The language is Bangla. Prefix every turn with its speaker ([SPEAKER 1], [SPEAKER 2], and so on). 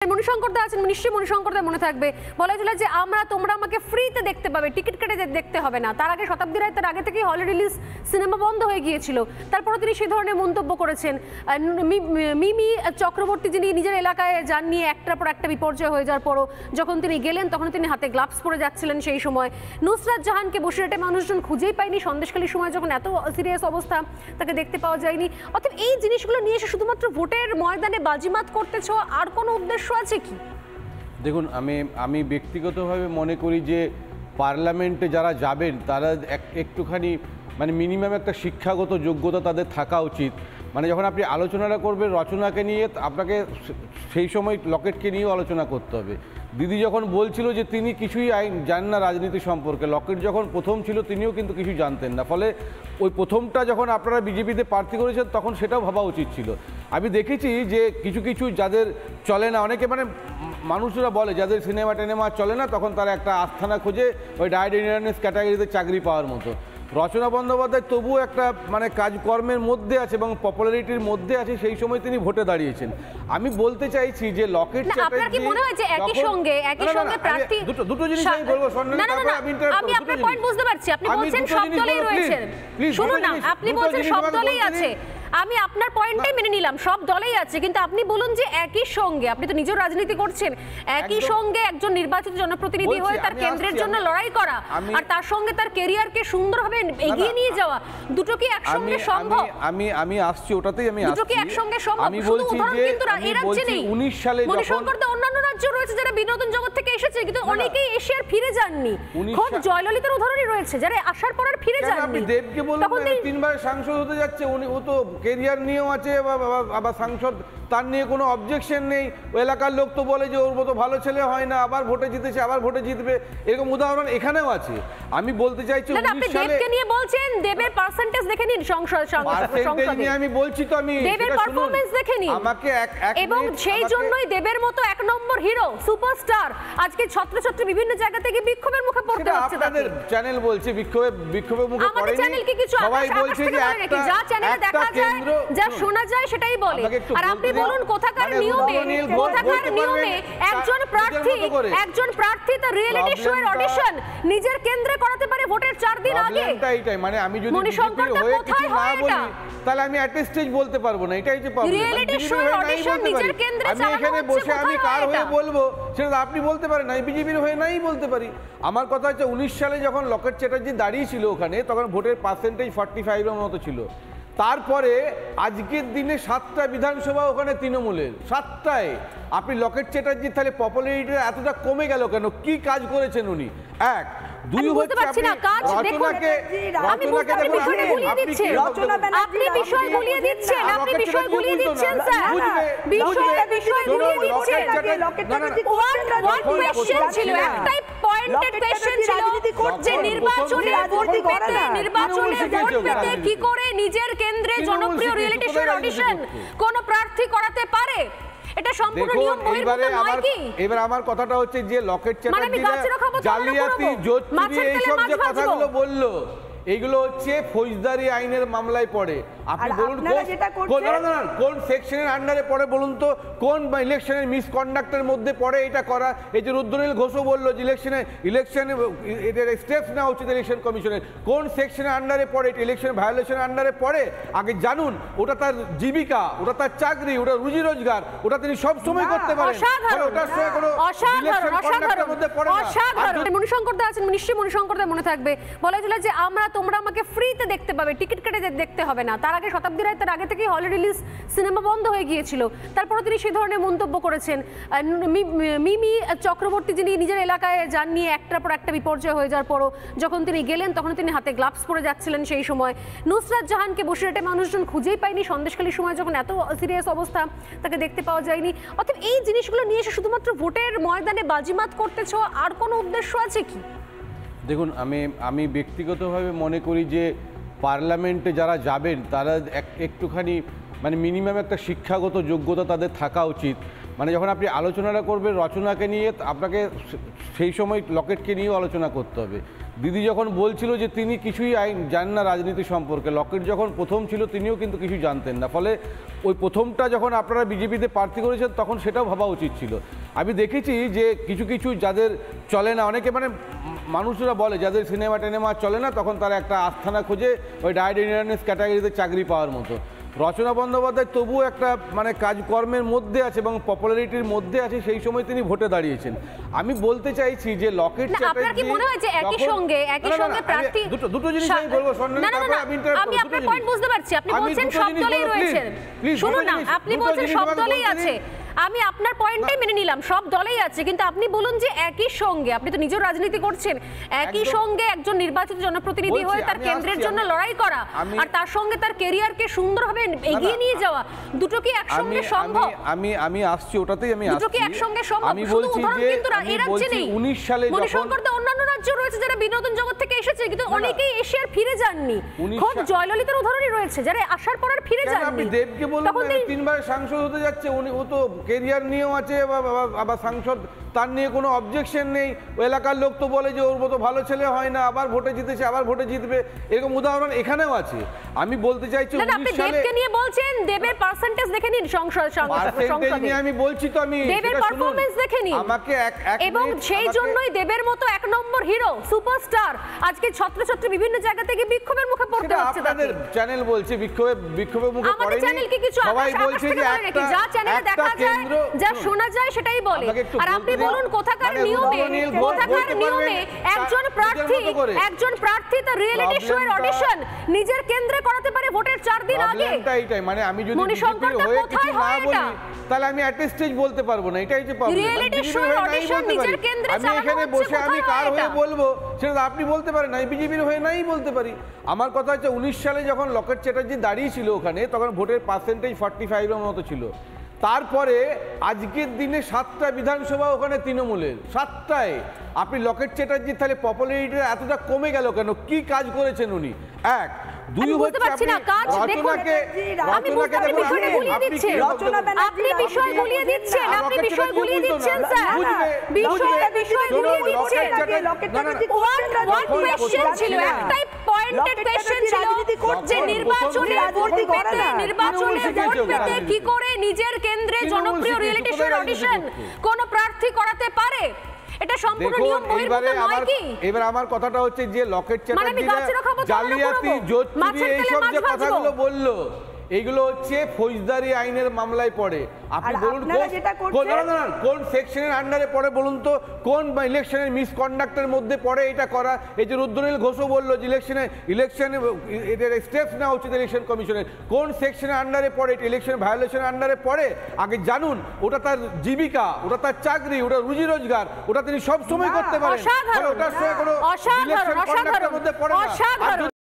[SPEAKER 1] মণিশঙ্কর দা আছেন, নিশ্চয়ই মণিশঙ্কর দা মনে থাকবে, বলা হয়েছিল যে তোমরা আমাকে ফ্রিতে দেখতে পাবে, টিকিট কেটে দেখতে হবে না। তার আগে শতাব্দী রায় তার আগে থেকেই হল রিলিজ সিনেমা বন্ধ হয়ে গিয়েছিল। তারপরে তিনি সেই ধরনের মন্তব্য করেছেন। মিমি চক্রবর্তী যিনি নিজের এলাকায় যান নিয়ে একটার পর একটা বিপর্যয় হয়ে যাওয়ার পরও যখন তিনি গেলেন তখন তিনি হাতে গ্লাভস পরে যাচ্ছিলেন। সেই সময় নুসরাত জাহানকে বসিরহাটে মানুষজন খুঁজেই পায়নি, সন্দেশখালীর সময় যখন এত সিরিয়াস অবস্থা তাকে দেখতে পাওয়া যায়নি। অর্থাৎ এই জিনিসগুলো নিয়ে এসে শুধুমাত্র ভোটের ময়দানে বাজিমাত করতেছ, আর কোনো উদ্দেশ্য আছে কি?
[SPEAKER 2] দেখুন, আমি ব্যক্তিগতভাবে মনে করি যে পার্লামেন্টে যারা যাবেন তারা একটুখানি মিনিমাম একটা শিক্ষাগত যোগ্যতা তাদের থাকা উচিত। যখন আপনি আলোচনাটা করবেন রচনাকে নিয়ে, আপনাকে সেই সময় লকেটকে নিয়েও আলোচনা করতে হবে। দিদি যখন বলছিল যে তিনি কিছুই জানেন না রাজনীতি সম্পর্কে, লকেট যখন প্রথম ছিল তিনিও কিন্তু কিছু জানতেন না। ফলে ওই প্রথমটা যখন আপনারা বিজেপিতে প্রার্থী করেছেন তখন সেটাও ভাবা উচিত ছিল। আমি দেখেছি যে কিছু যাদের চলে না, অনেকে মানুষরা বলে যাদের সিনেমা টেনেমা চলে না তখন তারা একটা আস্থানা খোঁজে ওই ডায়েট ইন্ডিয়ানিস ক্যাটাগরিতে চাকরি পাওয়ার মতো। রচনা বন্দ্যোপাধ্যায় তবুও একটা কাজকর্মের মধ্যে আছে এবং পপুলারিটির মধ্যে আছে, সেই সময় তিনি ভোটে দাঁড়িয়েছেন। আমি বলতে চাইছি যে লকেট
[SPEAKER 1] আপনার কি মনে হয় যে একই সঙ্গে প্রার্থী
[SPEAKER 2] দুটো জিনিস আমি বলবো,
[SPEAKER 1] আমি আপনার পয়েন্ট বুঝতে পারছি। আপনি বলছেন সব দলেই রয়েছেন, শুনুন না, আপনি বলছেন সব দলেই আছে, আমি আপনার পয়েন্টটাই মেনে নিলাম, সব দলেই আছে, কিন্তু আপনি বলুন যে একই সঙ্গে, আপনি তো নিজের রাজনীতি করছেন, একই সঙ্গে একজন নির্বাচিত জনপ্রতিনিধি হয়ে তার কেন্দ্রের জন্য লড়াই করা আর তার সঙ্গে তার ক্যারিয়ারকে সুন্দরভাবে এগিয়ে নিয়ে যাওয়া, দুটো কি একসঙ্গে সম্ভব?
[SPEAKER 2] আমি আসছি ওটাতেই, আমি
[SPEAKER 1] দুটো কি একসঙ্গে সম্ভব?
[SPEAKER 2] আমি বলছি যে
[SPEAKER 1] এই রাজ্যে নেই।
[SPEAKER 2] 19 সালে
[SPEAKER 1] মণিশঙ্কর দা অন্যান্য রাজ্য রয়েছে যারা বিনোদন জগৎ থেকে এসেছে কিন্তু অনেকেই এসে আর ফিরে যাননি। খুব জয়ললিতার উদাহরণই রয়েছে যারা আসার পর আর ফিরে যাননি।
[SPEAKER 2] আপনি দেবকে বললেন তিনবার সাংসদ হতে যাচ্ছে, ও তো কেরিয়ার নিয়েও আছে আবার সাংসদ, তার নিয়ে কোনো অবজেকশন নেই। ওই এলাকার লোক তো বলে যে ওর মতো ভালো ছেলে হয় না, আবার ভোটে জিতেছে, আবার ভোটে জিতবে, এরকম উদাহরণ এখানেও আছে। আমি বলতে চাইছি
[SPEAKER 1] আপনি দেবকে নিয়ে বলছেন, দেবের পার্সেন্টেজ দেখে নিন, সংসদে
[SPEAKER 2] নিয়ে আমি বলছি তো, আমি
[SPEAKER 1] দেবের পারফরম্যান্স দেখে নিন,
[SPEAKER 2] আমাকে
[SPEAKER 1] এবং সেই জন্যই দেবের মতো এক নম্বর হিরো সুপারস্টার আজকে ছাত্রছাত্রী বিভিন্ন জায়গা থেকে বিক্ষোভের মুখে পড়তে হচ্ছে।
[SPEAKER 2] আপনাদের চ্যানেল বলছে বিক্ষোভের মুখে পড়েনি,
[SPEAKER 1] আমাদের চ্যানেল কি কিছু
[SPEAKER 2] সবাই বলছে যে
[SPEAKER 1] যা চ্যানেলে দেখা যায় যা শোনা যায় সেটাই বলে। আর আপনি বলুন কোথাকার নিয়মে একজন প্রার্থী তার রিয়েলিটি শো এর অডিশন নিজের কেন্দ্রে করাতে পারে ভোটের 4 দিন আগে।
[SPEAKER 2] এইটাই আমি যদি বিজেপির হয়ে কিছু না বলি তাহলে আমি অ্যাট স্টেজ বলতে পারবো না, এটাই যে প্রবলেম।
[SPEAKER 1] রিয়েলিটি শো এর অডিশন নিজের কেন্দ্রে
[SPEAKER 2] আমি এখানে বসে আমি কার হয়ে বলবো সেটা আপনি বলতে পারেন না, আমি বিজেপির হয়ে নাই বলতে পারি। আমার কথা হচ্ছে 19 সালে যখন লকেট চ্যাটার্জি দাঁড়িয়েছিল ওখানে তখন ভোটের পার্সেন্টেজ 45 এর মতো ছিল। তারপরে আজকের দিনে 7টা বিধানসভা ওখানে তৃণমূলের, 7টায়। আপনি লকেট চ্যাটার্জির তাহলে পপুলারিটিটা এতটা কমে গেল কেন? কি কাজ করেছেন উনি? এক, দুই হচ্ছে আপনি রচনাকে
[SPEAKER 1] আপনি বিষয় গুলিয়ে দিচ্ছেন, আপনি বিষয় গুলিয়ে দিচ্ছেন স্যার, বিষয় গুলিয়ে দিচ্ছেন। ওয়ান কোয়েশ্চেন ছিল, একটাই পয়েন্টেড কোয়েশ্চেন ছিল যে নির্বাচনে ভোট পেতে কি করে নিজের কেন্দ্রে জনপ্রিয় রিয়েলিটি শো অডিশন কোন প্রার্থী করাতে পারে? এটা সম্পূর্ণ নিয়ম বহির্ভূত নয় কি?
[SPEAKER 2] এবার আমার কথাটা হচ্ছে যে লকেট চ্যাটার্জি জালিয়াতি জোচ্চুরি এইসব যে কথাগুলো বললো এইগুলো হচ্ছে ফৌজদারি আইনের মামলায় পড়ে। আপনি বলুন কোন সেকশনের আন্ডারে পড়ে বলুন তো, কোন ইলেকশনের মিসকন্ডাক্টের মধ্যে পড়ে এটা করা? এই যে রুদ্রনীল ঘোষও বললো যে ইলেকশনে এটার স্টেপস নেওয়া উচিত ইলেকশন কমিশনের। কোন সেকশনের আন্ডারে পড়ে? এটা ইলেকশন ভায়োলেশনের আন্ডারে পড়ে? আগে জানুন, ওটা তার জীবিকা, ওটা তার চাকরি, ওটা রুজি রোজগার, ওটা তিনি সব সময় করতে পারেন। ওটার সঙ্গে কোনো ইলেকশন কন্ডাক্টের মধ্যে পড়ে না।
[SPEAKER 1] মণিশঙ্কর দা আছেন, নিশ্চয়ই মণিশঙ্কর দা মনে থাকবে, বলা হয়েছিল যে তোমরা আমাকে ফ্রিতে দেখতে পাবে, টিকিট কেটে দেখতে হবে না। তার আগে শতাব্দী রায় তার আগে থেকেই হল রিলিজ সিনেমা বন্ধ হয়ে গিয়েছিল। তারপরে তিনি সেই ধরনের মন্তব্য করেছেন। মিমি চক্রবর্তী যিনি নিজের এলাকায় যান নিয়ে একটার পর একটা বিপর্যয় হয়ে যাওয়ার পরও যখন তিনি গেলেন তখন তিনি হাতে গ্লাভস পরে যাচ্ছিলেন। সেই সময় নুসরাত জাহানকে বসিরহাটে মানুষজন খুঁজেই পায়নি, সন্দেশখালীর সময় যখন এত সিরিয়াস অবস্থা তাকে দেখতে পাওয়া যায়নি। অর্থাৎ এই জিনিসগুলো নিয়ে এসে শুধুমাত্র ভোটের ময়দানে বাজিমাত করতেছ, আর কোনো উদ্দেশ্য আছে কি?
[SPEAKER 2] দেখুন, আমি ব্যক্তিগতভাবে মনে করি যে পার্লামেন্টে যারা যাবেন তারা একটুখানি মিনিমাম একটা শিক্ষাগত যোগ্যতা তাদের থাকা উচিত। যখন আপনি আলোচনাটা করবেন রচনাকে নিয়ে, আপনাকে সেই সময় লকেটকে নিয়েও আলোচনা করতে হবে। দিদি যখন বলছিল যে তিনি কিছুই জানেন না রাজনীতি সম্পর্কে, লকেট যখন প্রথম ছিল তিনিও কিন্তু কিছু জানতেন না। ফলে ওই প্রথমটা যখন আপনারা বিজেপিতে প্রার্থী করেছেন তখন সেটাও ভাবা উচিত ছিল। আমি দেখেছি যে কিছু কিছু যাদের চলে না, অনেকে মানে মানুষরা বলে যাদের সিনেমা টেনেমা চলে না তখন তারা একটা আস্থানা খোঁজে ওই ডায়েট ইন্ডিয়ানিস ক্যাটাগরিতে চাকরি পাওয়ার মতো। রচনা বন্দ্যোপাধ্যায় তবুও একটা মানে কাজকর্মের মধ্যে আছে এবং পপুলারিটির মধ্যে আছে, সেই সময় তিনি ভোটে দাঁড়িয়েছেন। আমি বলতে চাইছি যে লকেট
[SPEAKER 1] আপনার কি মনে হয় যে একই সঙ্গে প্রার্থী
[SPEAKER 2] দুটো জিনিস আমি বলবো,
[SPEAKER 1] আমি আপনার পয়েন্ট বুঝতে পারছি, আপনি বলছেন সব দলেই রয়েছে, শুনুন না, আপনি বলছেন সব দলেই আছে, আমি আপনার পয়েন্টটাই মেনে নিলাম, সব দলেই আছে, কিন্তু আপনি বলুন যে একই সঙ্গে, আপনি তো নিজের রাজনীতি করছেন, একই সঙ্গে একজন নির্বাচিত জনপ্রতিনিধি হয়ে তার কেন্দ্রের জন্য লড়াই করা আর তার সঙ্গে তার ক্যারিয়ারকে সুন্দরভাবে এগিয়ে নিয়ে যাওয়া, দুটো কি একসঙ্গে সম্ভব?
[SPEAKER 2] আমি আসছি ওটাতেই, আমি
[SPEAKER 1] দুটো কি একসঙ্গে সম্ভব?
[SPEAKER 2] আমি বলছি যে
[SPEAKER 1] এই রাজ্যে নেই,
[SPEAKER 2] 19 সালে
[SPEAKER 1] মণিশঙ্করদা অন্যান্য রাজ্য রয়েছে যারা বিনোদন জগৎ থেকে এসেছে, কিন্তু অনেকেই এসে আর ফিরে যাননি। খোদ জয়ললিতার উদাহরণই রয়েছে যারা আসার পর আর ফিরে যাননি।
[SPEAKER 2] আপনি দেবকে বললেন 3 বার সাংসদ হতে যাচ্ছে, ও তো ক্যারিয়ার নিয়েও আছে, আবার সাংসদ, তার নিয়ে কোনো অবজেকশন নেই। ওই এলাকার লোক তো বলে যে ওর মতো ভালো ছেলে হয় না, আবার ভোটে জিতেছে, আবার ভোটে জিতবে, এরকম উদাহরণ এখানেও আছে। আমি বলতে চাইছি 19 সালে
[SPEAKER 1] দেবকে নিয়ে বলছেন, দেবের পার্সেন্টেজ দেখে নিন সংসদে,
[SPEAKER 2] আমি বলছি তো, আমি
[SPEAKER 1] দেবের পারফরম্যান্স দেখে নিন,
[SPEAKER 2] আমাকে
[SPEAKER 1] এবং সেই জন্যই দেবের মতো এক নম্বর হিরো সুপারস্টার আজকে ছাত্রছাত্রী বিভিন্ন জায়গা থেকে বিক্ষোভের মুখে পড়তে হচ্ছে।
[SPEAKER 2] আপনাদের চ্যানেল বলছে বিক্ষোভের মুখে পড়েনি, সবাই বলছে যে একটা
[SPEAKER 1] যা চ্যানেলে দেখা যায়, যা শোনা যায় সেটাই বলে। আর আপনি বলুন কোথাকার নিয়মে একজন প্রার্থী তার রিয়েলিটি শো এর অডিশন নিজের কেন্দ্রে করাতে পারে ভোটের 4 দিন আগে।
[SPEAKER 2] এইটাই মানে আমি যদি বিজেপির হয়ে কিছু না বলি তাহলে আমি একটা স্টেজ বলতে পারবো না, এটাই যে প্রবলেম।
[SPEAKER 1] রিয়েলিটি শো এর অডিশন নিজের কেন্দ্রে
[SPEAKER 2] আমি এখানে বসে আমি কার হয়ে বলবো সেটা আপনি বলতে পারেন, আমি বিজেপির হয়ে নাই বলতে পারি। আমার কথা হচ্ছে 19 সালে যখন লকেট চ্যাটার্জি দাঁড়িয়ে ছিল ওখানে, তখন ভোটের পার্সেন্টেজ 45 এর মতো ছিল। তারপরে আজকের দিনে 7টা বিধানসভা ওখানে তৃণমূলের, 7টায়। আপনি লকেট চ্যাটার্জি তাহলে পপুলারিটি এতটা কমে গেল কেন? কি কাজ করেছেন উনি? এক, দুই হচ্ছে আপনি রচনাকে
[SPEAKER 1] আপনি বিষয় গুলিয়ে দিচ্ছেন স্যার, বিষয় গুলিয়ে দিচ্ছেন। কোয়েশ্চেন ছিল, একটাই পয়েন্টেড কোয়েশ্চেন ছিল যে নির্বাচনে ভোট পেতে কি করে নিজের কেন্দ্রে জনপ্রিয় রিয়েলিটি শো এর অডিশন কোন প্রার্থী করাতে পারে, এটা সম্পূর্ণ নিয়ম বহির্ভূত নয় কি?
[SPEAKER 2] এবার আমার কথাটা হচ্ছে যে লকেট চ্যাটার্জি জালিয়াতি জোচ্চুরি এইসব যে কথাগুলো বললো, এইগুলো হচ্ছে ফৌজদারি আইনের মামলায় পড়ে। আপনি বলুন কোন সেকশনের আন্ডারে পড়ে বলুন তো, কোন ইলেকশনের মিসকন্ডাক্টের মধ্যে পড়ে এটা করা? এই যে রুদ্রনীল ঘোষও বললো যে ইলেকশনে এদের স্টেপস নেওয়া উচিত ইলেকশন কমিশনের। কোন সেকশনের আন্ডারে পড়ে? এটা ইলেকশন ভায়োলেশনের আন্ডারে পড়ে? আগে জানুন, ওটা তার জীবিকা, ওটা তার চাকরি, ওটা রুজি রোজগার, ওটা তিনি সব সময় করতে পারেন, ওটার সঙ্গে কোনো ইলেকশন কন্ডাক্টের মধ্যে পড়ে না।